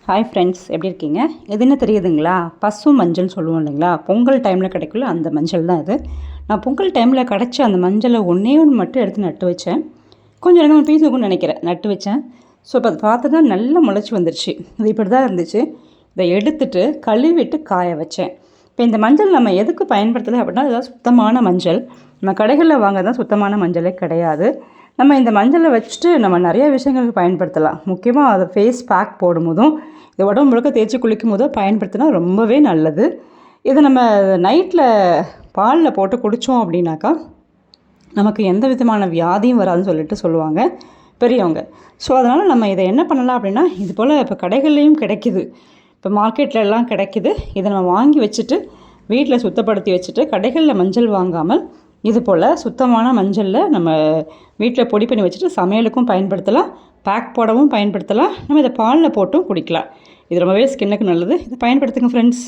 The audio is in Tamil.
ஹாய் ஃப்ரெண்ட்ஸ், எப்படி இருக்கீங்க? இது என்ன தெரியுதுங்களா? பசு மஞ்சள் சொல்லுவோம் இல்லைங்களா? பொங்கல் டைமில் கிடைக்கல அந்த மஞ்சள் தான் இது. நான் பொங்கல் டைமில் கிடச்ச அந்த மஞ்சளை ஒன்றே ஒன்று மட்டும் எடுத்து நட்டு வச்சேன். கொஞ்சம் 2 3 பீஸ் இருக்கும்னு நினைக்கிறேன், நட்டு வச்சேன். ஸோ இப்போ அதை பார்த்தா நல்லா முளைச்சி வந்துருச்சு. இது இப்படி தான் இருந்துச்சு. இதை எடுத்துட்டு கழுவிட்டு காய வச்சேன். இப்போ இந்த மஞ்சள் நம்ம எதுக்கு பயன்படுத்தலை அப்படின்னா, இதுதான் சுத்தமான மஞ்சள். நம்ம கடைகளில் வாங்க தான் சுத்தமான மஞ்சளே கிடையாது. நம்ம இந்த மஞ்சளை வச்சுட்டு நம்ம நிறைய விஷயங்களுக்கு பயன்படுத்தலாம். முக்கியமாக அதை ஃபேஸ் பேக் போடும்போதும் இது உடம்பு முழுக்க தேய்ச்சி குளிக்கும் போதோ பயன்படுத்தினா ரொம்பவே நல்லது. இதை நம்ம நைட்டில் பாலில் போட்டு குடித்தோம் அப்படின்னாக்கா நமக்கு எந்த விதமான வியாதியும் வராதுன்னு சொல்லிட்டு சொல்லுவாங்க பெரியவங்க. ஸோ அதனால் நம்ம இதை என்ன பண்ணலாம் அப்படின்னா, இது போல் இப்போ கடைகள்லேயும் கிடைக்கிது, இப்போ மார்க்கெட்டில் எல்லாம் கிடைக்கிது. இதை நம்ம வாங்கி வச்சுட்டு வீட்டில் சுத்தப்படுத்தி வச்சுட்டு கடைகளில் மஞ்சள் வாங்காமல் இது போல் சுத்தமான மஞ்சளில் நம்ம வீட்டில் பொடி பண்ணி வச்சுட்டு சமையலுக்கும் பயன்படுத்தலாம், பேக் போடவும் பயன்படுத்தலாம், நம்ம இதை பாலில் போட்டும் குடிக்கலாம். இது ரொம்பவே ஸ்கின்னுக்கு நல்லது. இதை பயன்படுத்துங்க ஃப்ரெண்ட்ஸ்.